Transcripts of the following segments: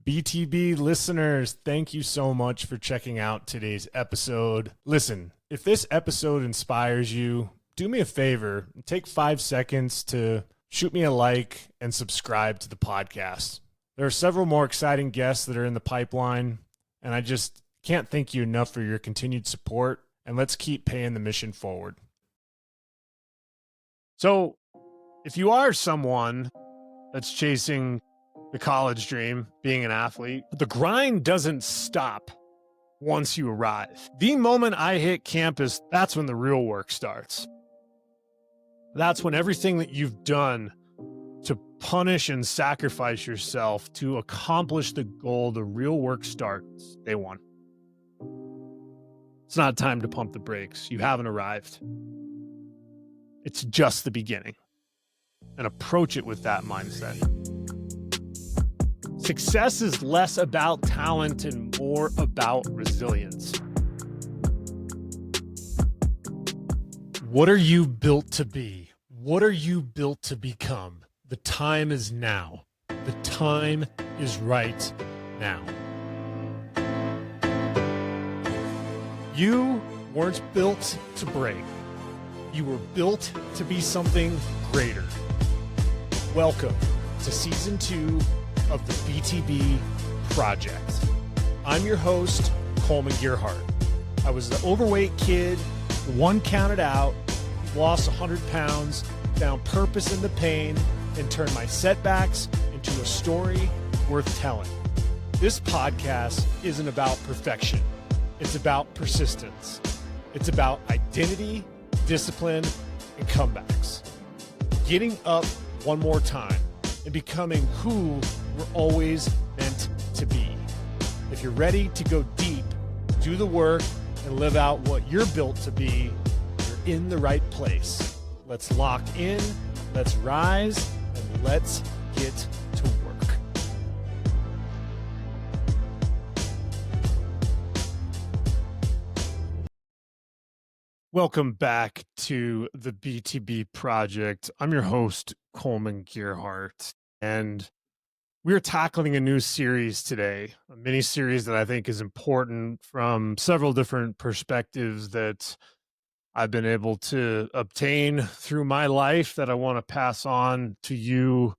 BTB listeners, thank you so much for checking out today's episode. Listen, if this episode inspires you, do me a favor, take 5 seconds to shoot me a like and subscribe to the podcast. There are several more exciting guests that are in the pipeline, and I just can't thank you enough for your continued support, and let's keep paying the mission forward. So, if you are someone that's chasing the college dream, being an athlete, the grind doesn't stop once you arrive. The moment I hit campus, that's when the real work starts. That's when everything that you've done to punish and sacrifice yourself to accomplish the goal, the real work starts day one. It's not time to pump the brakes. You haven't arrived. It's just the beginning. And approach it with that mindset. Success is less about talent and more about resilience. What are you built to be? What are you built to become? The time is now. The time is right now. You weren't built to break. You were built to be something greater. Welcome to Season 2 of the BTB Project. I'm your host, Kollman Gearhart. I was the overweight kid, the one counted out, lost 100 pounds, found purpose in the pain, and turned my setbacks into a story worth telling. This podcast isn't about perfection. It's about persistence. It's about identity, discipline, and comebacks. Getting up one more time and becoming who we're always meant to be. If you're ready to go deep, do the work, and live out what you're built to be, you're in the right place. Let's lock in, let's rise, and let's get to work. Welcome back to the BTB Project. I'm your host, Kollman Gearhart, and we're tackling a new series today, a mini series that I think is important from several different perspectives that I've been able to obtain through my life that I want to pass on to you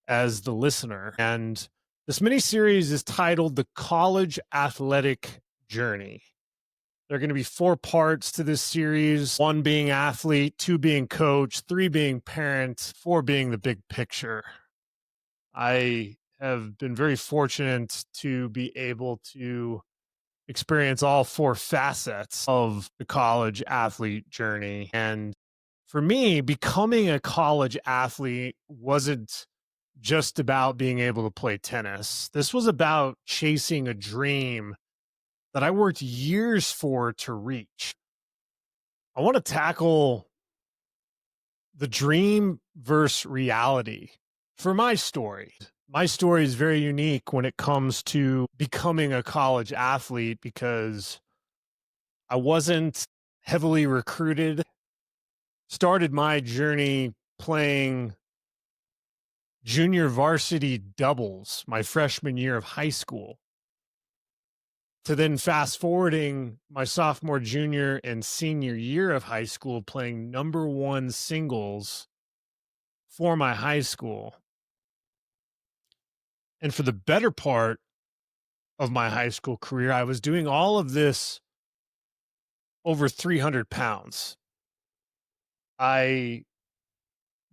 as the listener. And this mini series is titled The College Athletic Journey. There are going to be 4 parts to this series, 1 being athlete, 2 being coach, 3 being parent, 4 being the big picture. I have been very fortunate to be able to experience all 4 facets of the college athlete journey. And for me, becoming a college athlete wasn't just about being able to play tennis. This was about chasing a dream that I worked years for to reach. I want to tackle the dream versus reality for my story. My story is very unique when it comes to becoming a college athlete because I wasn't heavily recruited. Started my journey playing junior varsity doubles my freshman year of high school, to then fast forwarding my sophomore, junior, and senior year of high school playing number 1 singles for my high school. And for the better part of my high school career, I was doing all of this over 300 pounds. I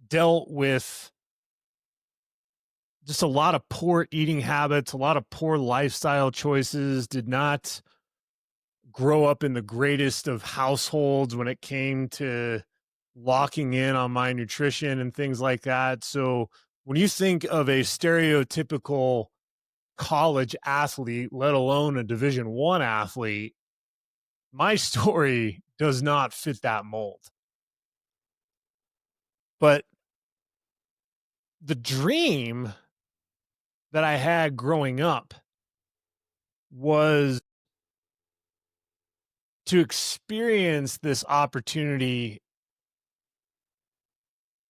dealt with just a lot of poor eating habits, a lot of poor lifestyle choices, did not grow up in the greatest of households when it came to locking in on my nutrition and things like that. So when you think of a stereotypical college athlete, let alone a Division I athlete, my story does not fit that mold. But the dream that I had growing up was to experience this opportunity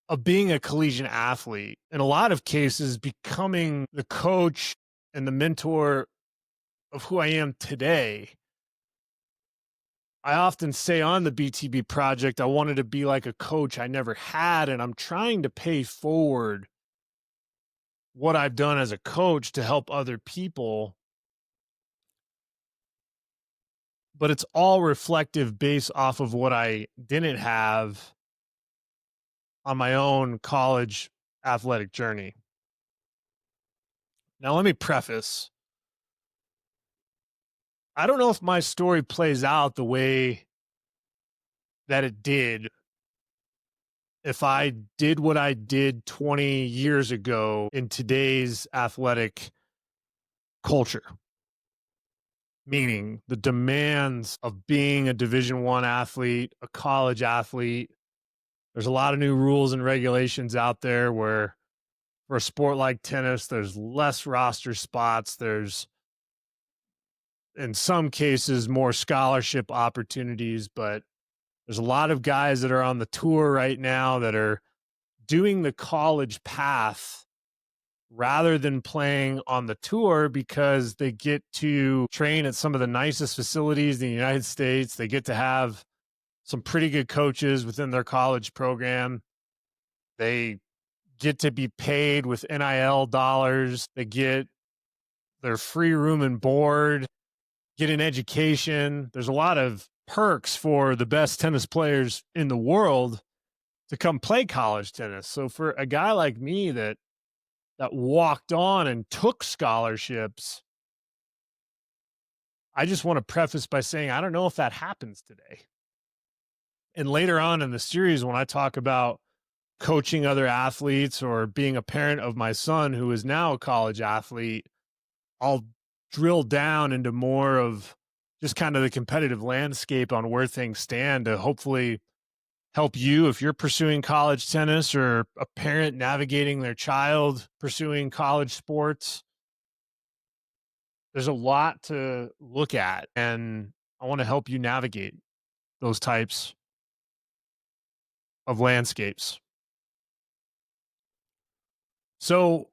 of being a collegiate athlete, in a lot of cases, becoming the coach and the mentor of who I am today. I often say on the BTB project, I wanted to be like a coach I never had, and I'm trying to pay forward what I've done as a coach to help other people. But it's all reflective based off of what I didn't have on my own college athletic journey. Now, let me preface, I don't know if my story plays out the way that it did if I did what I did 20 years ago in today's athletic culture, meaning the demands of being a Division I athlete, a college athlete. There's a lot of new rules and regulations out there where for a sport like tennis, there's less roster spots. There's, in some cases, more scholarship opportunities, but there's a lot of guys that are on the tour right now that are doing the college path rather than playing on the tour because they get to train at some of the nicest facilities in the United States. They get to have some pretty good coaches within their college program. They get to be paid with NIL dollars. They get their free room and board, get an education. There's a lot of perks for the best tennis players in the world to come play college tennis. So for a guy like me that walked on and took scholarships, I just want to preface by saying I don't know if that happens today. And later on in the series, when I talk about coaching other athletes or being a parent of my son who is now a college athlete, I'll drill down into more of just kind of the competitive landscape on where things stand to hopefully help you if you're pursuing college tennis or a parent navigating their child pursuing college sports. There's a lot to look at, and I want to help you navigate those types of landscapes. So,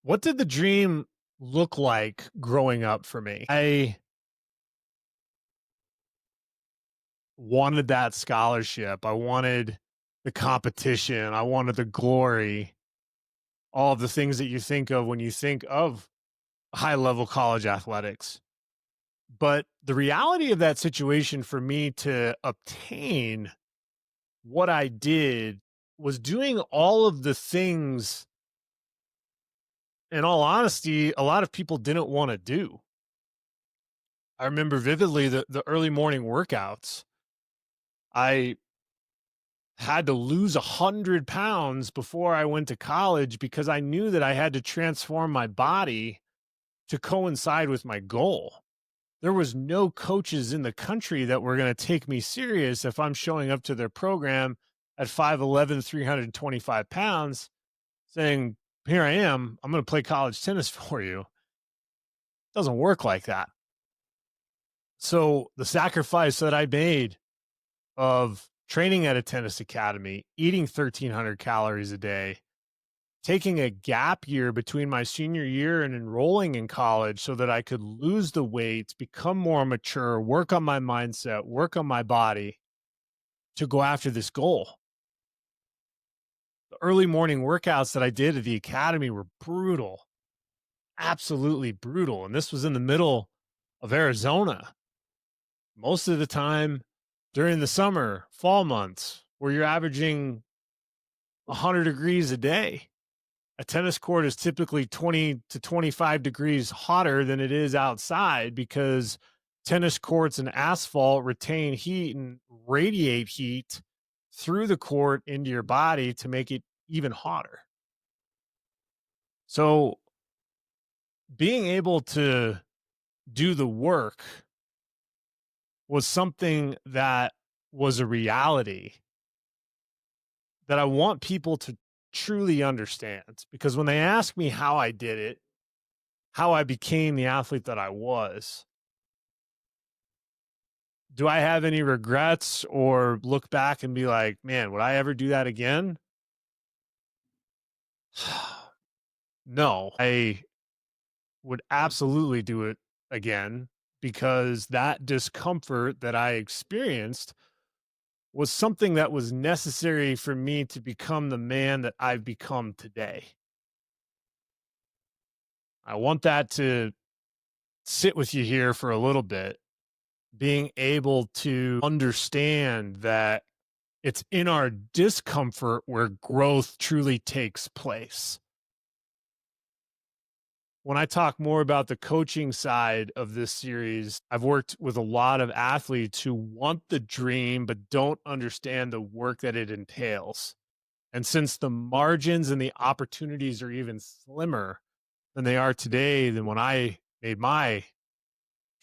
what did the dream look like growing up for me? I wanted that scholarship. I wanted the competition. I wanted the glory, all of the things that you think of when you think of high level college athletics. But the reality of that situation for me to obtain what I did was doing all of the things, in all honesty, a lot of people didn't want to do. I remember vividly the early morning workouts. I had to lose 100 pounds before I went to college because I knew that I had to transform my body to coincide with my goal. There was no coaches in the country that were going to take me serious if I'm showing up to their program at 5'11", 325 pounds saying, here I am, I'm going to play college tennis for you. It doesn't work like that. So the sacrifice that I made of training at a tennis academy, eating 1,300 calories a day, taking a gap year between my senior year and enrolling in college so that I could lose the weight, become more mature, work on my mindset, work on my body to go after this goal. The early morning workouts that I did at the academy were brutal, absolutely brutal. And this was in the middle of Arizona. Most of the time during the summer, fall months, where you're averaging 100 degrees a day. A tennis court is typically 20 to 25 degrees hotter than it is outside because tennis courts and asphalt retain heat and radiate heat through the court into your body to make it even hotter. So being able to do the work was something that was a reality that I want people to truly understand, because when they ask me how I did it, how I became the athlete that I was, do I have any regrets or look back and be like, man, would I ever do that again? No, would absolutely do it again because that discomfort that I experienced was something that was necessary for me to become the man that I've become today. I want that to sit with you here for a little bit, being able to understand that it's in our discomfort where growth truly takes place. When I talk more about the coaching side of this series, I've worked with a lot of athletes who want the dream but don't understand the work that it entails. And since the margins and the opportunities are even slimmer than they are today than when I made my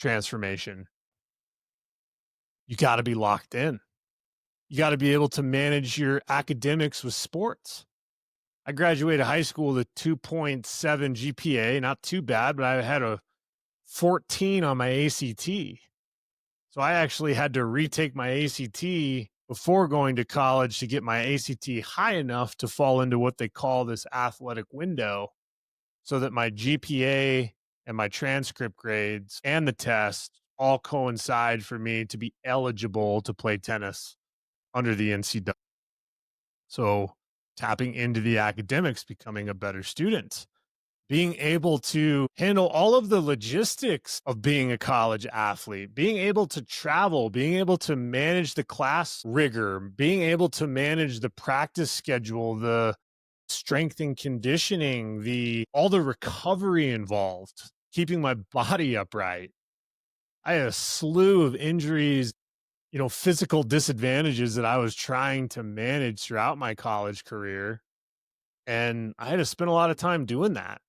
transformation, you got to be locked in. You got to be able to manage your academics with sports. I graduated high school with a 2.7 GPA, not too bad, but I had a 14 on my ACT. So I actually had to retake my ACT before going to college to get my ACT high enough to fall into what they call this athletic window so that my GPA and my transcript grades and the test all coincide for me to be eligible to play tennis under the NCAA. So tapping into the academics, becoming a better student, being able to handle all of the logistics of being a college athlete, being able to travel, being able to manage the class rigor, being able to manage the practice schedule, the strength and conditioning, all the recovery involved, keeping my body upright. I had a slew of injuries, physical disadvantages that I was trying to manage throughout my college career. And I had to spend a lot of time doing that.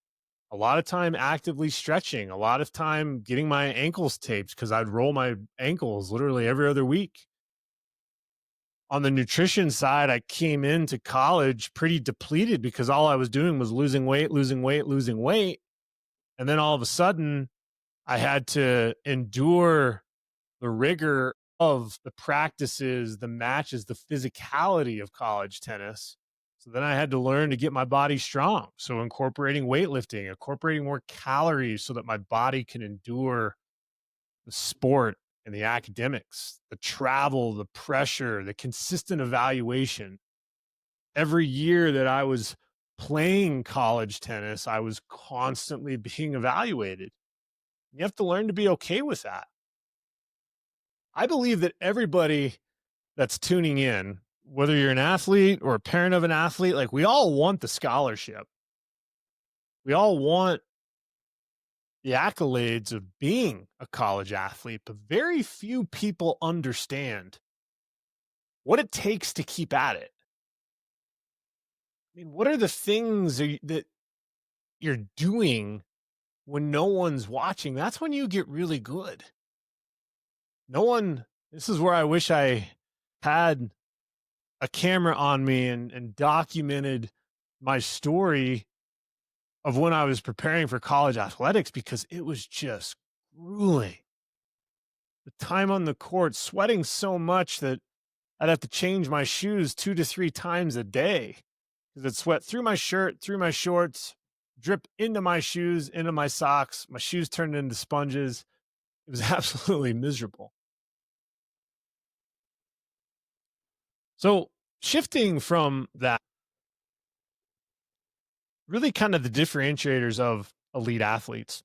A lot of time actively stretching, a lot of time getting my ankles taped because I'd roll my ankles literally every other week. On the nutrition side, I came into college pretty depleted because all I was doing was losing weight, losing weight, losing weight. And then all of a sudden, I had to endure the rigor of the practices, the matches, the physicality of college tennis. So then I had to learn to get my body strong. So incorporating weightlifting, incorporating more calories so that my body can endure the sport and the academics, the travel, the pressure, the consistent evaluation. Every year that I was playing college tennis, I was constantly being evaluated. You have to learn to be okay with that. I believe that everybody that's tuning in, whether you're an athlete or a parent of an athlete, like we all want the scholarship. We all want the accolades of being a college athlete, but very few people understand what it takes to keep at it. I mean, what are the things that you're doing when no one's watching? That's when you get really good. This is where I wish I had a camera on me and documented my story of when I was preparing for college athletics because it was just grueling. The time on the court, sweating so much that I'd have to change my shoes 2 to 3 times a day because it'd sweat through my shirt, through my shorts, drip into my shoes, into my socks. My shoes turned into sponges. It was absolutely miserable. So shifting from that, really kind of the differentiators of elite athletes.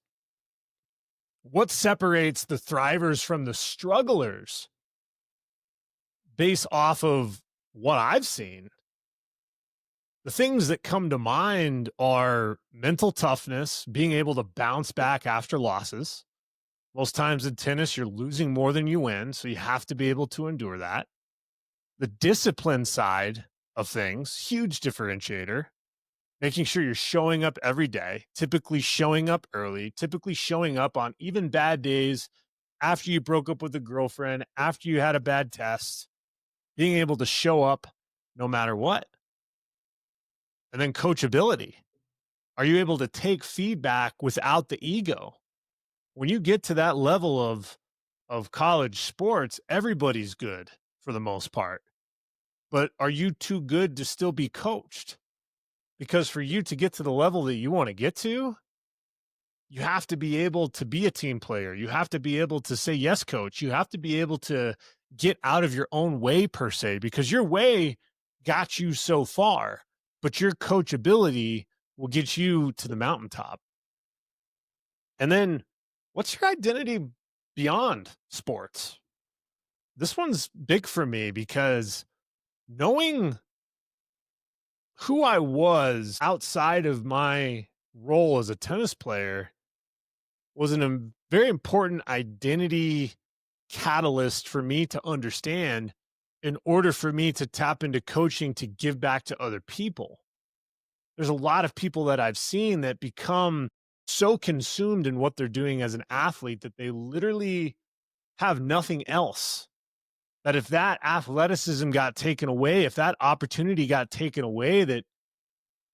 What separates the thrivers from the strugglers based off of what I've seen? The things that come to mind are mental toughness, being able to bounce back after losses. Most times in tennis, you're losing more than you win, so you have to be able to endure that. The discipline side of things, huge differentiator. Making sure you're showing up every day, typically showing up early, typically showing up on even bad days after you broke up with a girlfriend, after you had a bad test, being able to show up no matter what. And then coachability. Are you able to take feedback without the ego? When you get to that level of college sports, everybody's good for the most part. But are you too good to still be coached? Because for you to get to the level that you want to get to, you have to be able to be a team player. You have to be able to say, yes, coach. You have to be able to get out of your own way, per se, because your way got you so far, but your coachability will get you to the mountaintop. And then what's your identity beyond sports? This one's big for me because knowing who I was outside of my role as a tennis player was very important identity catalyst for me to understand in order for me to tap into coaching to give back to other people. There's a lot of people that I've seen that become so consumed in what they're doing as an athlete that they literally have nothing else. That if that athleticism got taken away, if that opportunity got taken away, that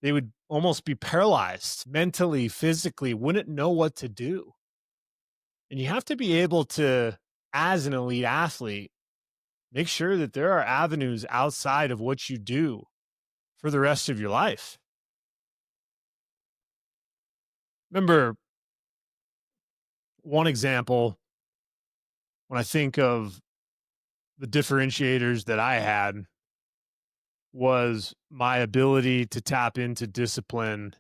they would almost be paralyzed mentally, physically, wouldn't know what to do. And you have to be able to, as an elite athlete, make sure that there are avenues outside of what you do for the rest of your life. Remember one example when I think of the differentiators that I had was my ability to tap into discipline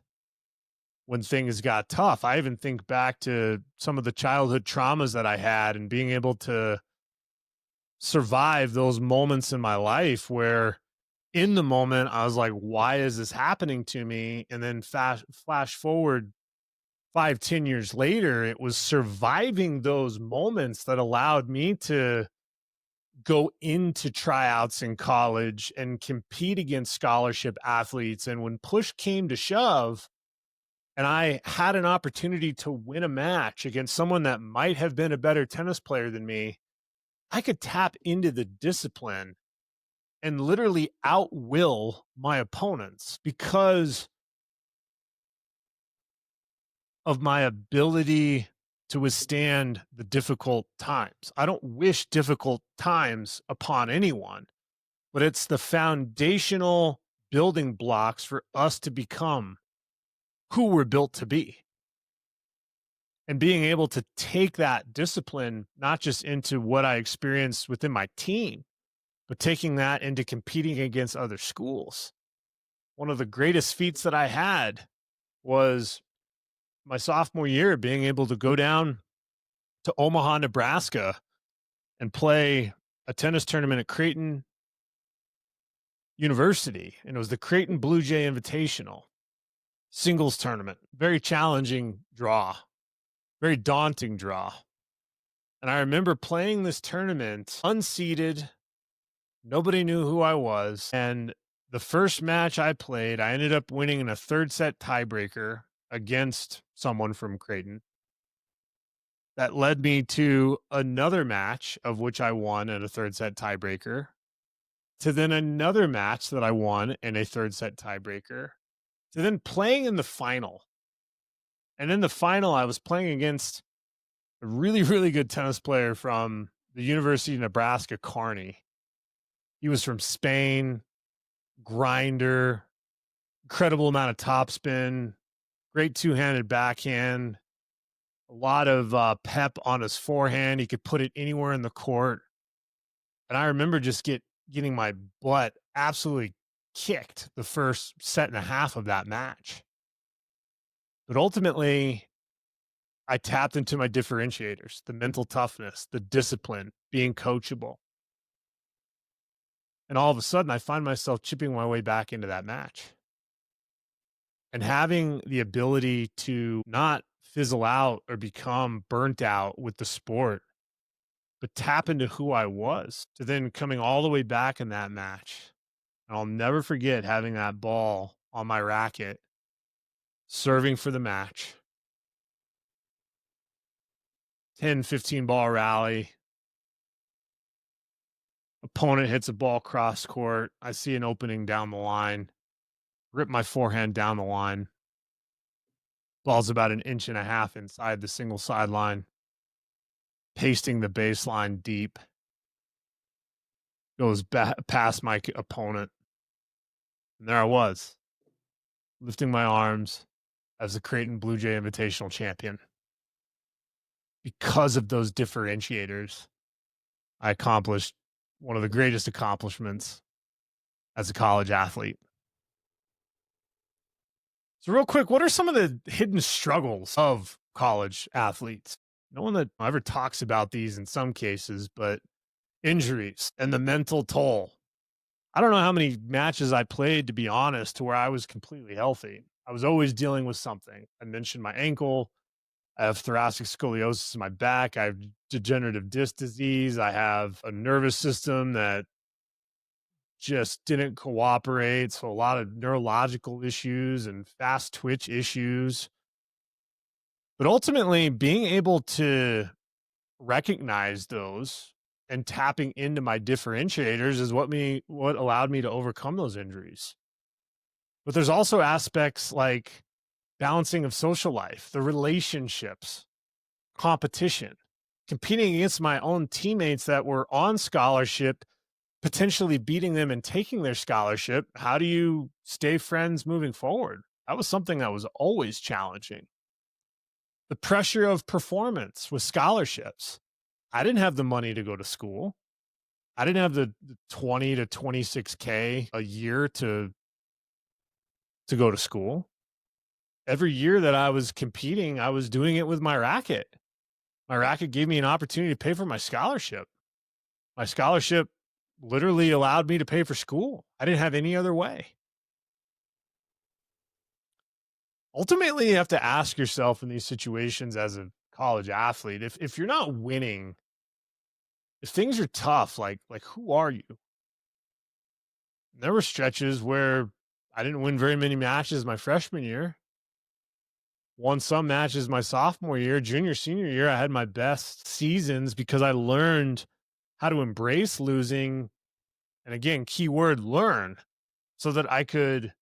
when things got tough. I even think back to some of the childhood traumas that I had and being able to survive those moments in my life where in the moment I was like, why is this happening to me? And then flash forward 5-10 years later, it was surviving those moments that allowed me to go into tryouts in college and compete against scholarship athletes. And when push came to shove, and I had an opportunity to win a match against someone that might have been a better tennis player than me, I could tap into the discipline and literally outwill my opponents because of my ability to withstand the difficult times. I don't wish difficult times upon anyone, but it's the foundational building blocks for us to become who we're built to be. And being able to take that discipline, not just into what I experienced within my team, but taking that into competing against other schools. One of the greatest feats that I had was my sophomore year, being able to go down to Omaha, Nebraska and play a tennis tournament at Creighton University. And it was the Creighton Blue Jay Invitational singles tournament. Very challenging draw, very daunting draw. And I remember playing this tournament unseeded. Nobody knew who I was. And the first match I played, I ended up winning in a third set tiebreaker against someone from Creighton. That led me to another match of which I won in a third set tiebreaker, to then another match that I won in a third set tiebreaker, to then playing in the final. And in the final, I was playing against a really, really good tennis player from the University of Nebraska, Kearney. He was from Spain, grinder, incredible amount of topspin, great two-handed backhand, a lot of pep on his forehand. He could put it anywhere in the court. And I remember just getting my butt absolutely kicked the first set and a half of that match. But ultimately, I tapped into my differentiators, the mental toughness, the discipline, being coachable. And all of a sudden, I find myself chipping my way back into that match. And having the ability to not fizzle out or become burnt out with the sport, but tap into who I was, to then coming all the way back in that match. And I'll never forget having that ball on my racket, serving for the match. 10-15 ball rally. Opponent hits a ball cross court. I see an opening down the line. Rip my forehand down the line. Ball's about 1.5 inches inside the single sideline. Pasting the baseline deep. Goes past my opponent. And there I was, lifting my arms as the Creighton Blue Jay Invitational champion. because of those differentiators, I accomplished one of the greatest accomplishments as a college athlete. So, real quick, what are some of the hidden struggles of college athletes? No one that ever talks about these in some cases, but injuries and the mental toll. I don't know how many matches I played, to be honest, to where I was completely healthy. I was always dealing with something. I mentioned my ankle. I have thoracic scoliosis in my back. I have degenerative disc disease. I have a nervous system that just didn't cooperate. So, a lot of neurological issues and fast twitch issues. But ultimately, being able to recognize those and tapping into my differentiators is what allowed me to overcome those injuries. But there's also aspects like balancing of social life, the relationships, competition, competing against my own teammates that were on scholarship, potentially beating them and taking their scholarship. How do you stay friends moving forward? That was something that was always challenging. The pressure of performance with scholarships. I didn't have the money to go to school. I didn't have the 20 to 26K a year to go to school. Every year that I was competing, I was doing it with my racket. My racket gave me an opportunity to pay for my scholarship. My scholarship literally allowed me to pay for school. I didn't have any other way. Ultimately, you have to ask yourself in these situations as a college athlete, if you're not winning, if things are tough, like who are you? There were stretches where I didn't win very many matches my freshman year. Won some matches my sophomore year, junior, senior year. I had my best seasons because I learned how to embrace losing. And again, keyword learn, so that I could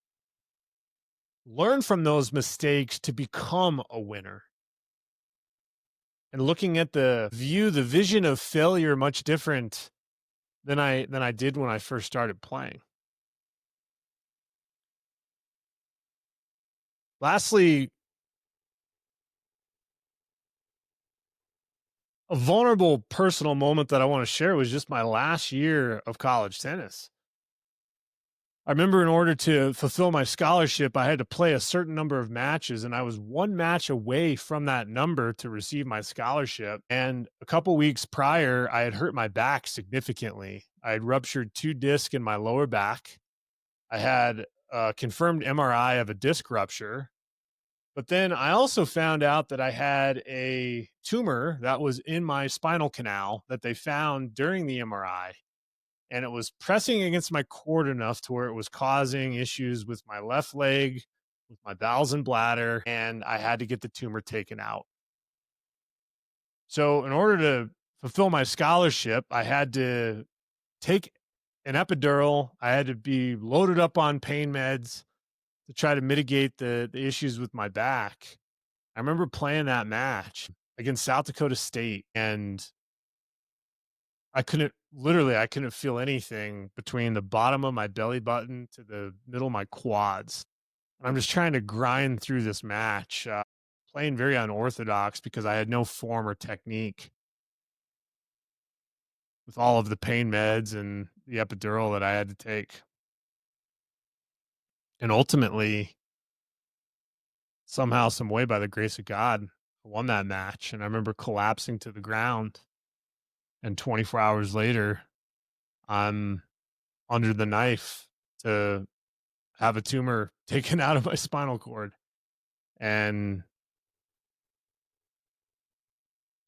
learn from those mistakes to become a winner. And looking at the vision of failure much different than I did when I first started playing. Lastly, a vulnerable personal moment that I want to share was just my last year of college tennis. I remember in order to fulfill my scholarship, I had to play a certain number of matches, and I was one match away from that number to receive my scholarship. And a couple weeks prior, I had hurt my back significantly. I had ruptured 2 discs in my lower back. I had a confirmed MRI of a disc rupture. But then I also found out that I had a tumor that was in my spinal canal that they found during the MRI. And it was pressing against my cord enough to where it was causing issues with my left leg, with my bowels and bladder, and I had to get the tumor taken out. So in order to fulfill my scholarship, I had to take an epidural. I had to be loaded up on pain meds to try to mitigate the issues with my back. I remember playing that match against South Dakota State, and I couldn't feel anything between the bottom of my belly button to the middle of my quads. And I'm just trying to grind through this match, playing very unorthodox because I had no form or technique with all of the pain meds and the epidural that I had to take. And ultimately, somehow, some way, by the grace of God, I won that match. And I remember collapsing to the ground. And 24 hours later, I'm under the knife to have a tumor taken out of my spinal cord. And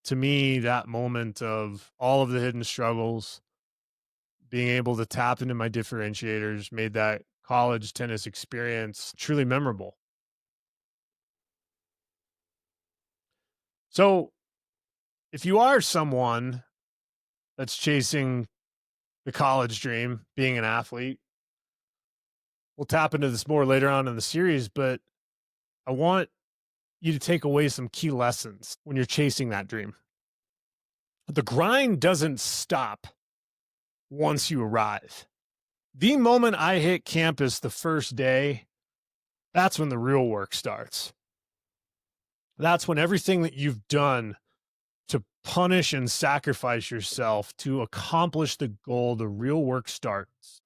to me, that moment of all of the hidden struggles, being able to tap into my differentiators, made that college tennis experience truly memorable. So, if you are someone that's chasing the college dream, being an athlete, we'll tap into this more later on in the series, but I want you to take away some key lessons when you're chasing that dream. The grind doesn't stop once you arrive. The moment I hit campus the first day, that's when the real work starts. That's when everything that you've done punish and sacrifice yourself to accomplish the goal, the real work starts.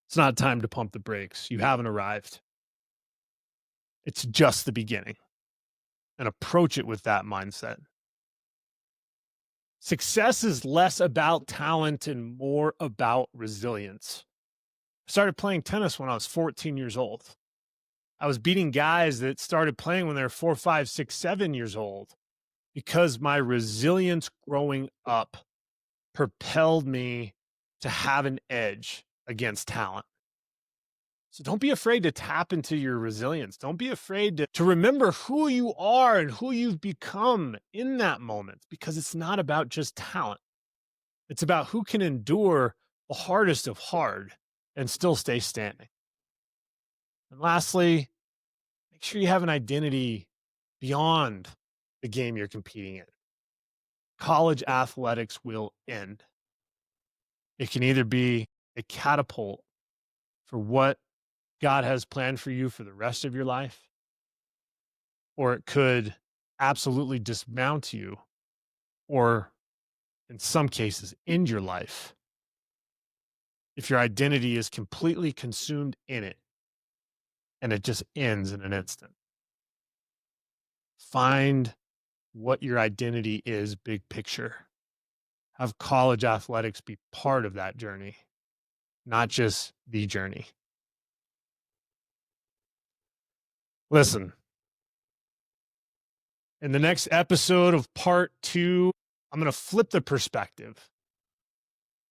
It's not time to pump the brakes. You haven't arrived. It's just the beginning. And approach it with that mindset. Success is less about talent and more about resilience. I started playing tennis when I was 14 years old. I was beating guys that started playing when they were 4, 5, 6, 7 years old because my resilience growing up propelled me to have an edge against talent. So don't be afraid to tap into your resilience. Don't be afraid to remember who you are and who you've become in that moment, because it's not about just talent. It's about who can endure the hardest of hard and still stay standing. And lastly, make sure you have an identity beyond the game you're competing in. College athletics will end. It can either be a catapult for what God has planned for you for the rest of your life, or it could absolutely dismount you, or in some cases, end your life if your identity is completely consumed in it and it just ends in an instant. Find what your identity is, big picture. Have college athletics be part of that journey, not just the journey. Listen, in the next episode of part 2, I'm going to flip the perspective.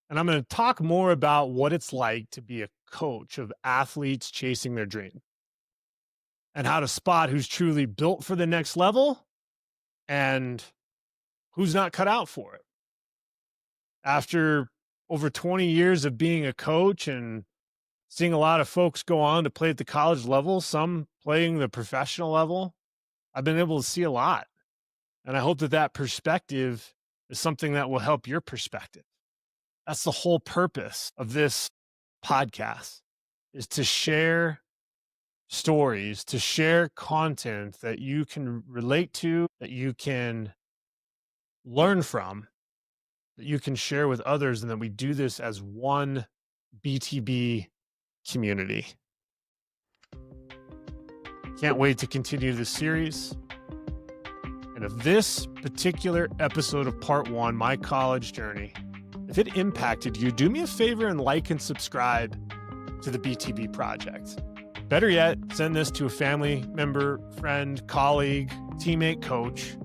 And I'm going to talk more about what it's like to be a coach of athletes chasing their dream, and how to spot who's truly built for the next level and who's not cut out for it. After over 20 years of being a coach and seeing a lot of folks go on to play at the college level, some playing the professional level, I've been able to see a lot. And I hope that that perspective is something that will help your perspective. That's the whole purpose of this podcast, is to share stories, to share content that you can relate to, that you can learn from, that you can share with others, and that we do this as one BTB community. Can't wait to continue this series. And if this particular episode of part 1, my college journey, if it impacted you, do me a favor and like and subscribe to the BTB Project. Better yet, send this to a family member, friend, colleague, teammate, coach.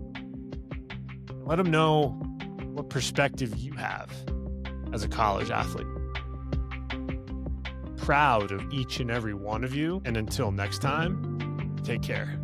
Let them know what perspective you have as a college athlete. Proud of each and every one of you. And until next time, take care.